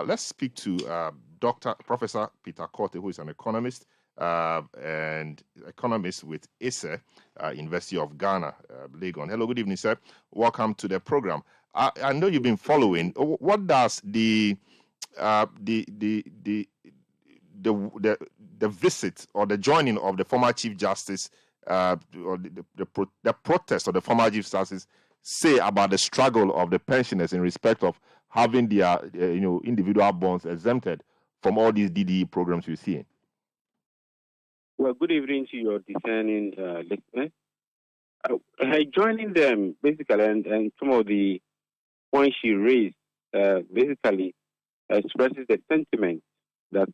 Let's speak to Professor Peter Quartey, who is an economist and economist with ISE, University of Ghana, Legon. Hello, good evening, sir. Welcome to the program. I know you've been following. What does the visit or the joining of the former Chief Justice or the protest of the former Chief Justice say about the struggle of the pensioners in respect of having their individual bonds exempted from all these DDE programs we're seeing? Well, good evening to your discerning listeners. Joining them basically, and some of the points she raised basically expresses the sentiment that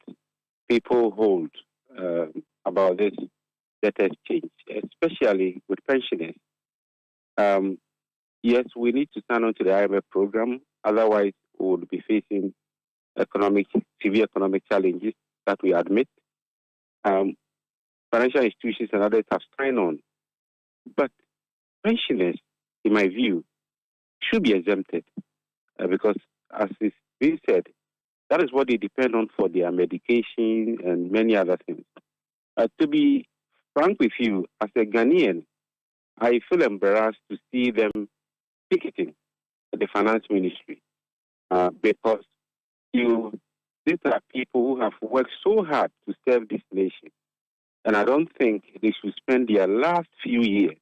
people hold about this debt exchange, especially with pensioners. Yes, we need to stand on to the IMF program. Otherwise, we would be facing severe economic challenges that we admit. Financial institutions and others have signed on. But pensioners, in my view, should be exempted because, as is being said, that is what they depend on for their medication and many other things. To be frank with you, as a Ghanaian, I feel embarrassed to see them picketing at the finance ministry because these are people who have worked so hard to serve this nation. And I don't think they should spend their last few years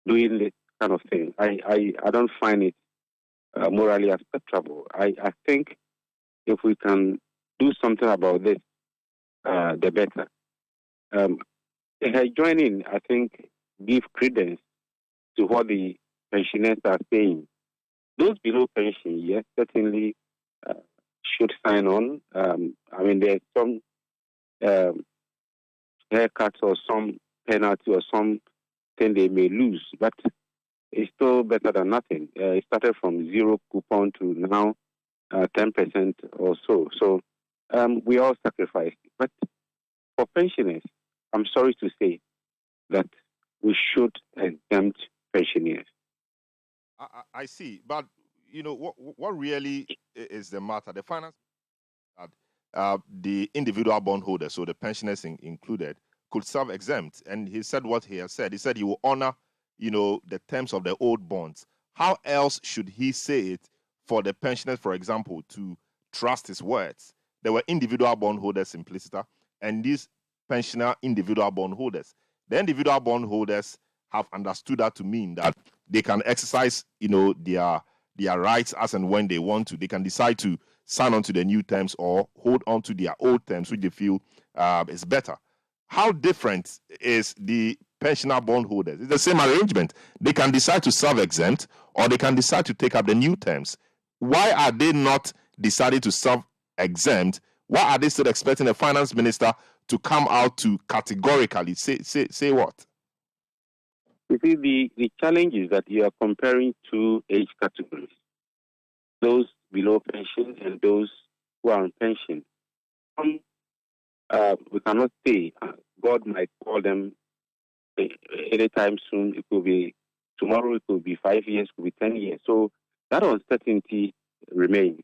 doing this kind of thing. I don't find it morally acceptable. I think if we can do something about this, the better. Joining, I think, give credence to what the pensioners are saying. Those below pension, yes, certainly should sign on. There's some haircuts or some penalty or something they may lose, but it's still better than nothing. It started from 0 coupon to now 10% or so. So we all sacrifice. But for pensioners, I'm sorry to say that we should exempt pensioners. I see, but what really is the matter? The finance, the individual bondholders, so the pensioners included, could serve exempt, and he said what he has said. He said he will honor, the terms of the old bonds. How else should he say it for the pensioners, for example, to trust his words? There were individual bondholders implicita, and these pensioner individual bondholders. The individual bondholders have understood that to mean that they can exercise, their rights as and when they want to. They can decide to sign on to the new terms or hold on to their old terms, which they feel is better. How different is the pensioner bondholders? It's the same arrangement. They can decide to serve exempt or they can decide to take up the new terms. Why are they not deciding to serve exempt? Why are they still expecting the finance minister to come out to categorically say what? You see, the challenge is that you are comparing two age categories, those below pension and those who are on pension. We cannot say God might call them anytime soon. It could be tomorrow, it could be 5 years, it could be 10 years. So that uncertainty remains.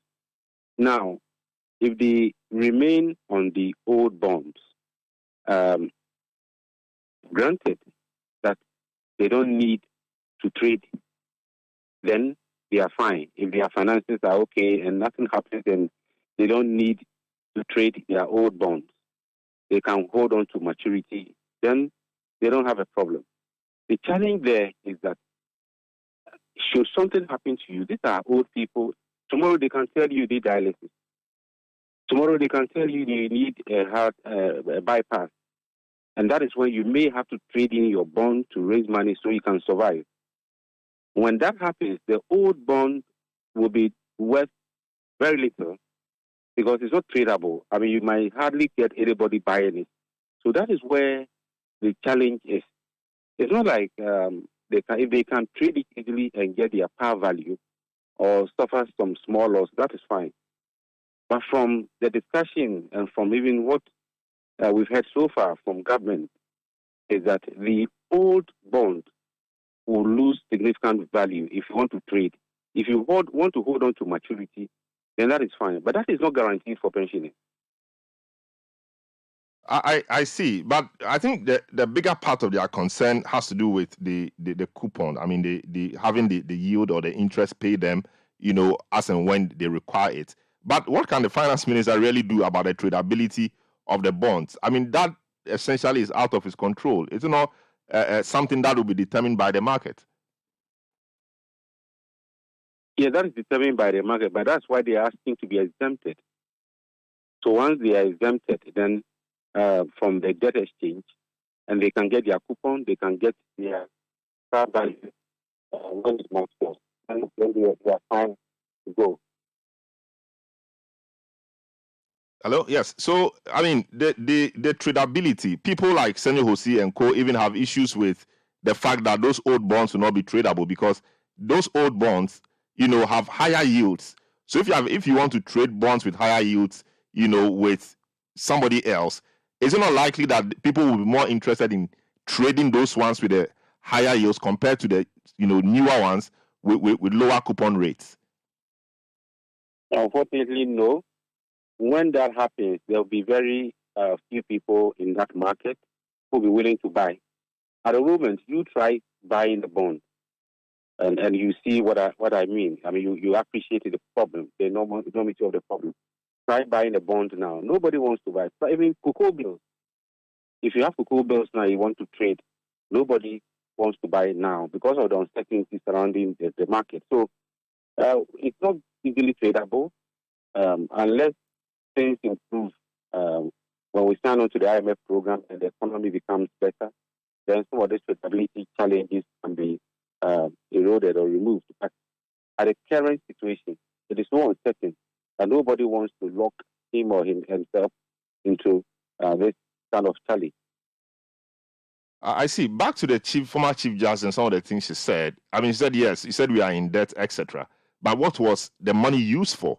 Now, if they remain on the old bonds, granted that they don't need to trade, then they are fine. If their finances are okay and nothing happens, then they don't need to trade their old bonds. They can hold on to maturity. Then they don't have a problem. The challenge there is that should something happen to you, these are old people. Tomorrow they can tell you they dialysis. Tomorrow they can tell you you need a heart bypass. And that is when you may have to trade in your bond to raise money so you can survive. When that happens, the old bond will be worth very little because it's not tradable. You might hardly get anybody buying it. So that is where the challenge is. It's not like if they can trade it easily and get their par value or suffer some small loss, that is fine. But from the discussion and from even what we've heard so far from government is that the old bond will lose significant value if you want to trade. If you want to hold on to maturity, then that is fine. But that is not guaranteed for pensioners. I see, but I think the bigger part of their concern has to do with the coupon. I mean, the having the yield or the interest paid them, as and when they require it. But what can the finance minister really do about the tradability of the bonds? I mean, that essentially is out of his control. It's not something that will be determined by the market. Yeah, that is determined by the market, but that's why they are asking to be exempted. So once they are exempted, then from the debt exchange, and they can get their coupon, they can get their car value when it matures, and then they are fine to go. Hello? Yes. So, I mean, the tradability, people like Senyo Hosi and co. even have issues with the fact that those old bonds will not be tradable because those old bonds, have higher yields. So if you want to trade bonds with higher yields, with somebody else, is it not likely that people will be more interested in trading those ones with the higher yields compared to the newer ones with lower coupon rates? Unfortunately, no. When that happens, there will be very few people in that market who will be willing to buy. At the moment, you try buying the bond, and you see what I mean. I mean, you appreciate the problem, the enormity of the problem. Try buying the bond now. Nobody wants to buy. But even cocoa bills. If you have cocoa bills now, you want to trade. Nobody wants to buy it now because of the uncertainty surrounding the market. So it's not easily tradable unless things improve. When we sign on to the IMF program and the economy becomes better, then some of these tradability challenges can be eroded or removed. But at the current situation, it is so uncertain that nobody wants to lock him or himself into this kind of challenge. I see. Back to the former Chief Justice and some of the things she said. I mean, she said, yes, he said we are in debt, etc. But what was the money used for?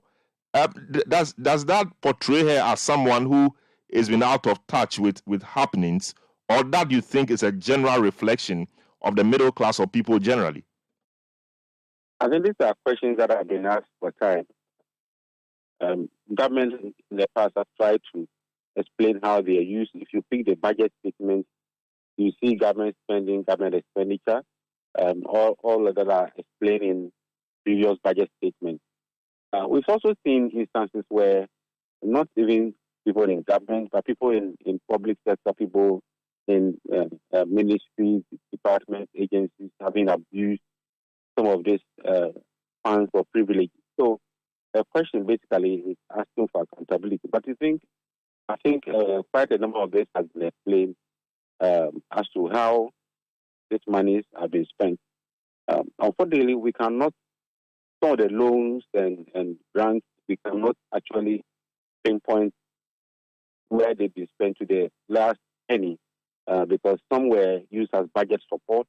Does that portray her as someone who has been out of touch with happenings, or that you think is a general reflection of the middle class or people generally? I think these are questions that have been asked for time. Government in the past have tried to explain how they are used. If you pick the budget statement, you see government spending, government expenditure, all of that are explained in previous budget statements. We've also seen instances where not even people in government, but people in public sector, people in ministries, departments, agencies having abused some of these funds for privilege. So the question basically is asking for accountability. But I think quite a number of this has been explained as to how these monies have been spent. Unfortunately, we cannot, some of the loans and grants, we cannot actually pinpoint where they've been spent to the last penny, because some were used as budget support,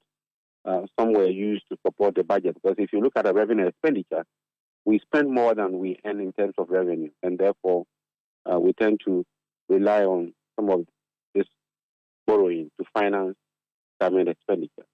some were used to support the budget. Because if you look at the revenue expenditure, we spend more than we earn in terms of revenue, and therefore we tend to rely on some of this borrowing to finance government expenditure.